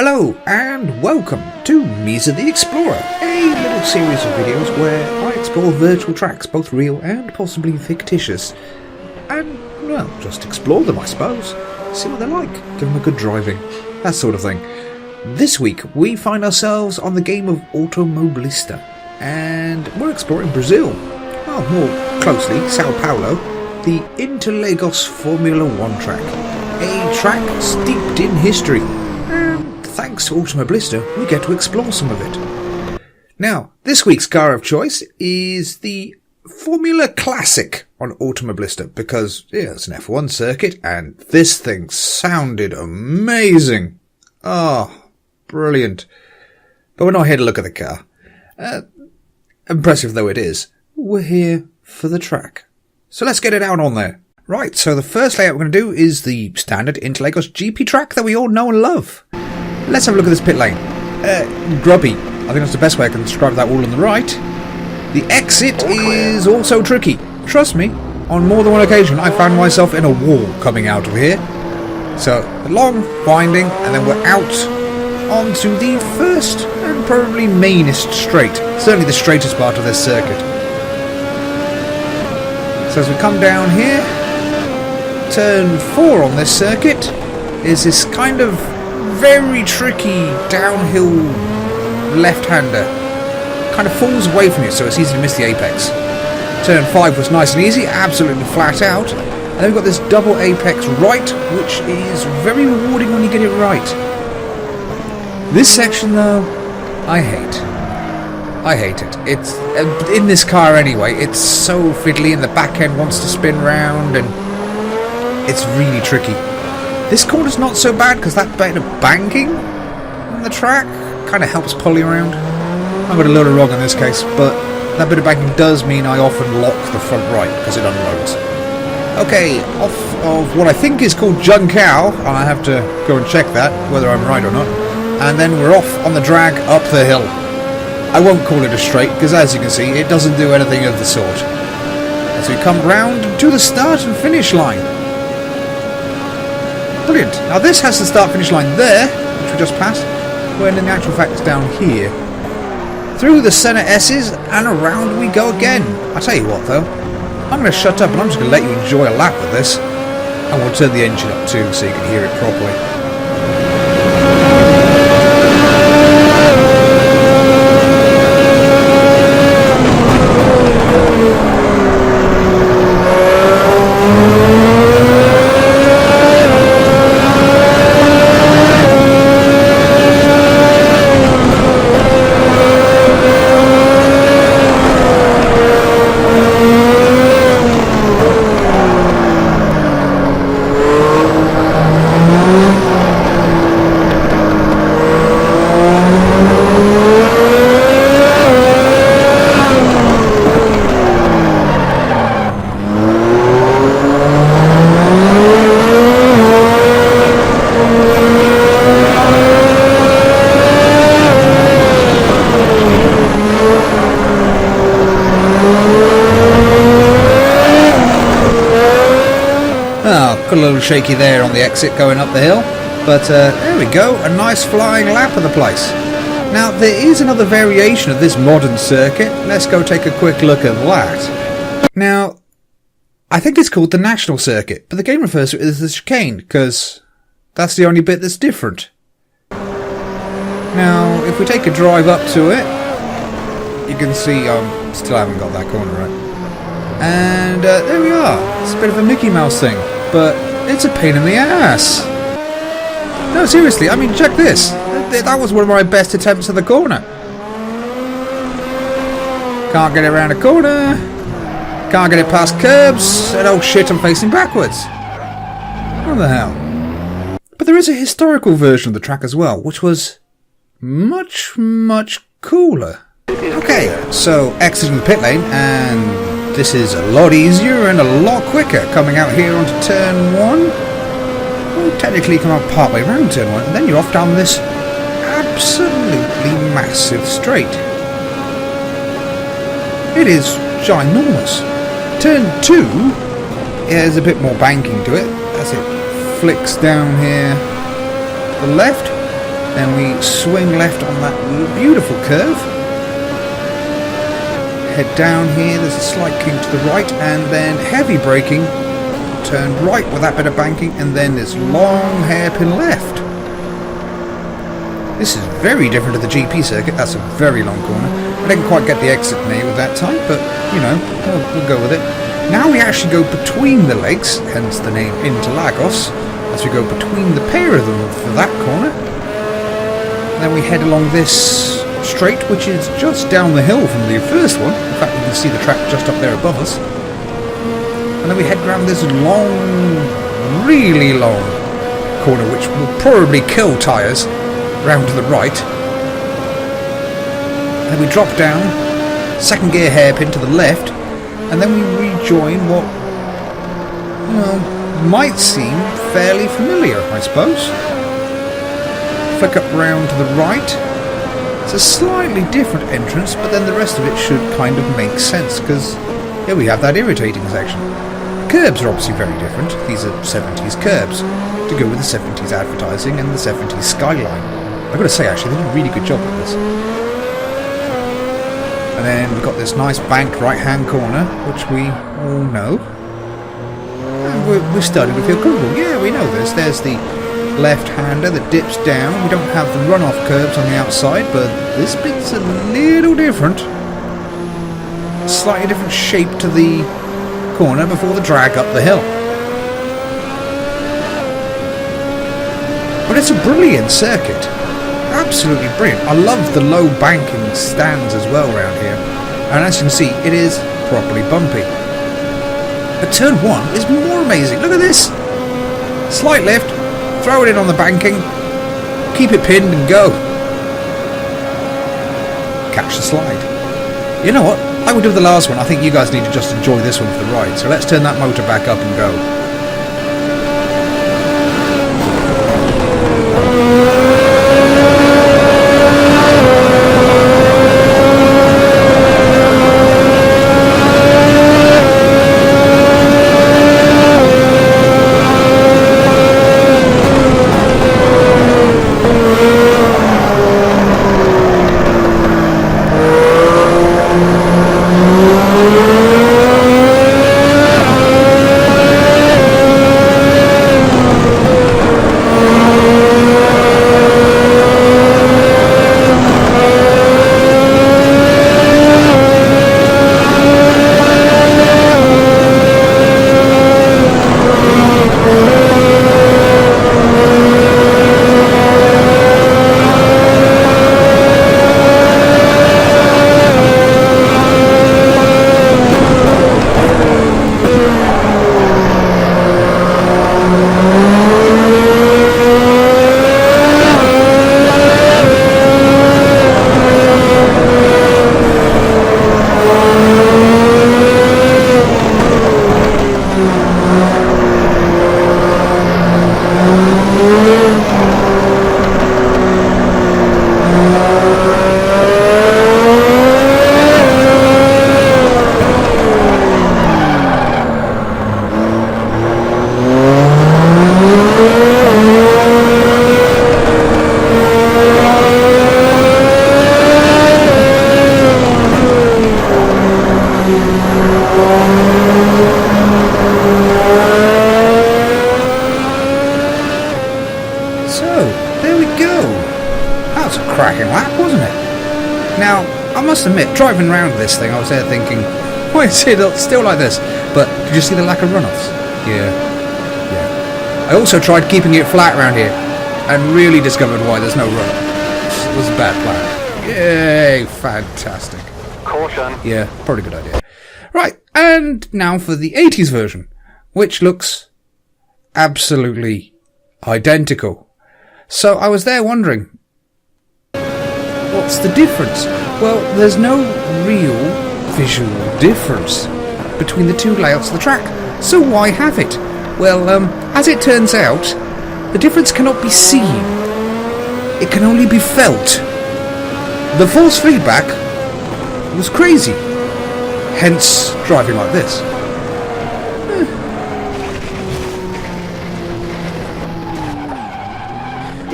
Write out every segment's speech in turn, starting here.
Hello and welcome to Mesa the Explorer, a little series of videos where I explore virtual tracks, both real and possibly fictitious, and, well, just explore them I suppose, see what they're like, give them a good driving, that sort of thing. This week we find ourselves on the game of Automoblista, and we're exploring Brazil, well, more closely Sao Paulo, the Interlagos Formula 1 track, a track steeped in history. Thanks to Automoblista, we get to explore some of it. Now, this week's car of choice is the Formula Classic on Automoblista because it's an F1 circuit and this thing sounded amazing. Oh, brilliant. But we're not here to look at the car. Impressive though it is, we're here for the track. So let's get it out on there. Right, so the first layout we're going to do is the standard Interlagos GP track that we all know and love. Let's have a look at this pit lane. Grubby. I think that's the best way I can describe that wall on the right. The exit is also tricky. Trust me, on more than one occasion I found myself in a wall coming out of here. So, a long winding, and then we're out onto the first and probably mainest straight. Certainly the straightest part of this circuit. So as we come down here, turn 4 on this circuit is this kind of very tricky downhill left-hander. Kind of falls away from you, so it's easy to miss the apex. Turn 5 was nice and easy, absolutely flat out. And then we've got this double apex right, which is very rewarding when you get it right. This section, though, I hate. I hate it. It's in this car anyway. It's so fiddly, and the back end wants to spin round, and it's really tricky. This corner's not so bad because that bit of banking on the track kind of helps pull you around. I've got a little wrong in this case, but that bit of banking does mean I often lock the front right because it unloads. Okay, off of what I think is called Juncal, and I have to go and check that, whether I'm right or not. And then we're off on the drag up the hill. I won't call it a straight because, as you can see, it doesn't do anything of the sort. As we come round to the start and finish line. Brilliant. Now this has the start-finish line there, which we just passed, when in actual fact it's down here. Through the centre S's and around we go again. I tell you what though, I'm going to shut up and I'm just going to let you enjoy a lap of this. And we'll turn the engine up too so you can hear it properly. Got a little shaky there on the exit going up the hill, but there we go, a nice flying lap of the place. Now there is another variation of this modern circuit, let's go take a quick look at that. Now, I think it's called the National Circuit, but the game refers to it as the chicane, because that's the only bit that's different. Now, if we take a drive up to it, you can see still haven't got that corner right. And there we are, it's a bit of a Mickey Mouse thing. But it's a pain in the ass. No, seriously, I mean, check this. That was one of my best attempts at the corner. Can't get it around a corner. Can't get it past curbs. And oh shit, I'm facing backwards. What the hell? But there is a historical version of the track as well, which was much, much cooler. Okay, so exiting the pit lane, and this is a lot easier and a lot quicker coming out here onto turn 1. Well, technically come out partway around turn 1 and then you're off down this absolutely massive straight. It is ginormous. Turn 2 has a bit more banking to it as it flicks down here to the left. Then we swing left on that beautiful curve. Head down here, there's a slight kink to the right, and then heavy braking. Turn right with that bit of banking, and then this long hairpin left. This is very different to the GP circuit. That's a very long corner. I didn't quite get the exit nail with that time, but, you know, we'll go with it. Now we actually go between the legs, hence the name Interlagos, as we go between the pair of them for that corner. Then we head along this straight, which is just down the hill from the first one. In fact, we can see the track just up there above us. And then we head around this long, really long corner, which will probably kill tyres, round to the right. Then we drop down, second gear hairpin to the left, and then we rejoin what, well, might seem fairly familiar, I suppose. Flick up round to the right. It's a slightly different entrance, but then the rest of it should kind of make sense, because here we have that irritating section. Curbs are obviously very different. These are 70s curbs, to go with the 70s advertising and the 70s skyline. I've got to say, actually, they did a really good job with this. And then we've got this nice banked right-hand corner, which we all know. And we're starting to feel comfortable. Yeah, we know this. There's the left-hander that dips down. We don't have the runoff curbs on the outside, but this bit's a little different. Slightly different shape to the corner before the drag up the hill. But it's a brilliant circuit. Absolutely brilliant. I love the low banking stands as well around here. And as you can see, it is properly bumpy. But turn 1 is more amazing. Look at this. Slight lift. Throw it in on the banking, keep it pinned and go. Catch the slide. You know what? I would do the last one. I think you guys need to just enjoy this one for the ride. So let's turn that motor back up and go. cracking lap, wasn't it? Now, I must admit, driving around this thing, I was there thinking, why is it still like this? But did you see the lack of runoffs? Yeah. I also tried keeping it flat around here, and really discovered why there's no runoff. It was a bad plan. Yay, fantastic. Caution. Yeah, probably a good idea. Right, and now for the 80s version, which looks absolutely identical. So I was there wondering, what's the difference? Well, there's no real visual difference between the two layouts of the track, so why have it? Well, as it turns out, the difference cannot be seen. It can only be felt. The force feedback was crazy, hence driving like this.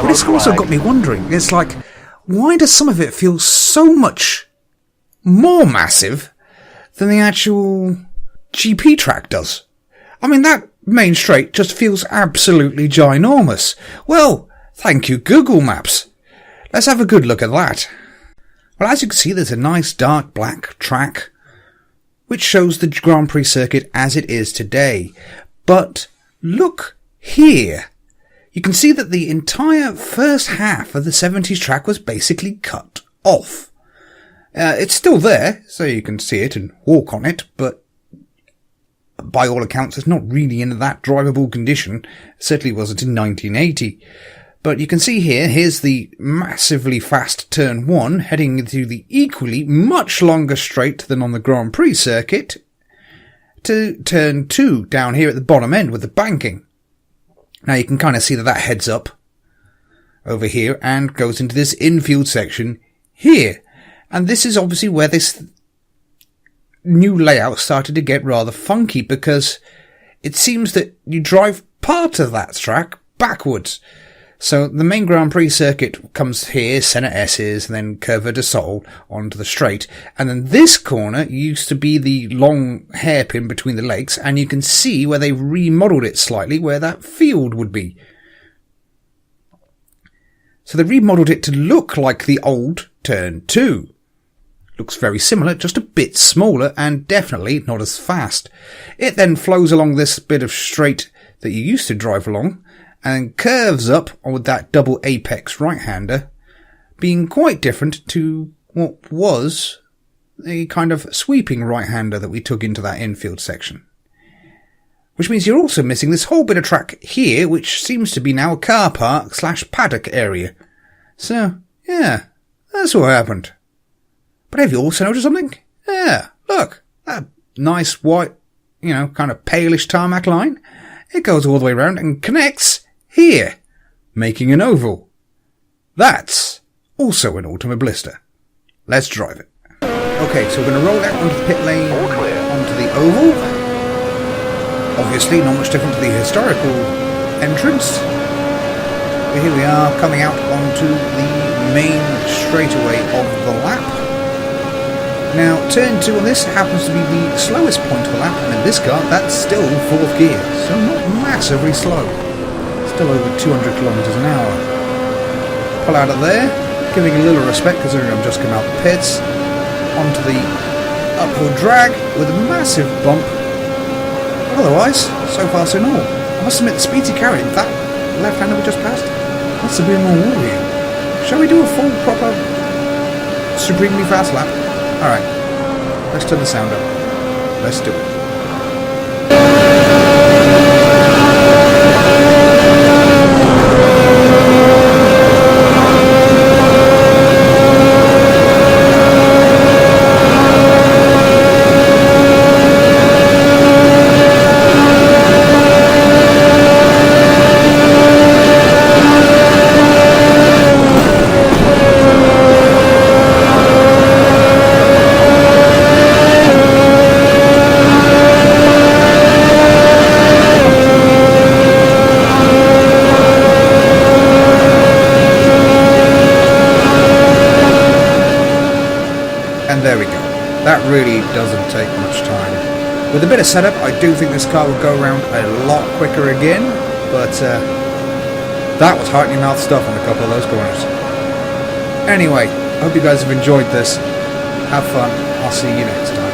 But it's also got me wondering, it's like, why does some of it feel so much more massive than the actual GP track does? I mean, that main straight just feels absolutely ginormous. Well, thank you, Google Maps. Let's have a good look at that. Well, as you can see, there's a nice dark black track, which shows the Grand Prix circuit as it is today. But look here. You can see that the entire first half of the 70s track was basically cut off. It's still there, so you can see it and walk on it, but by all accounts, it's not really in that drivable condition. It certainly wasn't in 1980. But you can see here's the massively fast turn 1 heading to the equally much longer straight than on the Grand Prix circuit to turn 2 down here at the bottom end with the banking. Now you can kind of see that heads up over here and goes into this infield section here. And this is obviously where this new layout started to get rather funky, because it seems that you drive part of that track backwards. So the main Grand Prix circuit comes here, Senna S's, and then Curva de Sol onto the straight. And then this corner used to be the long hairpin between the legs, and you can see where they've remodeled it slightly, where that field would be. So they remodeled it to look like the old Turn 2. Looks very similar, just a bit smaller, and definitely not as fast. It then flows along this bit of straight that you used to drive along, and curves up with that double apex right-hander, being quite different to what was the kind of sweeping right-hander that we took into that infield section. Which means you're also missing this whole bit of track here, which seems to be now a car park / paddock area. So, yeah, that's what happened. But have you also noticed something? Yeah, look, that nice white, kind of palish tarmac line. It goes all the way around and connects here, making an oval. That's also an Automoblista. Let's drive it. Okay, so we're going to roll out onto the pit lane, onto the oval. Obviously, not much different to the historical entrance. But here we are, coming out onto the main straightaway of the lap. Now, turn 2 on this happens to be the slowest point of the lap, and in this car, that's still 4th gear, so not massively slow. Still over 200 kilometers an hour. Pull out of there, giving a little respect considering I've just come out the pits, onto the uphill drag with a massive bump. But otherwise, so far so normal. I must admit, the speeds he carried, that left-hander we just passed, must have been more warrior. Shall we do a full, proper, supremely fast lap? Alright, let's turn the sound up. Let's do it. There we go. That really doesn't take much time. With a bit of setup, I do think this car will go around a lot quicker again, but that was heart in your mouth stuff on a couple of those corners. Anyway, I hope you guys have enjoyed this. Have fun. I'll see you next time.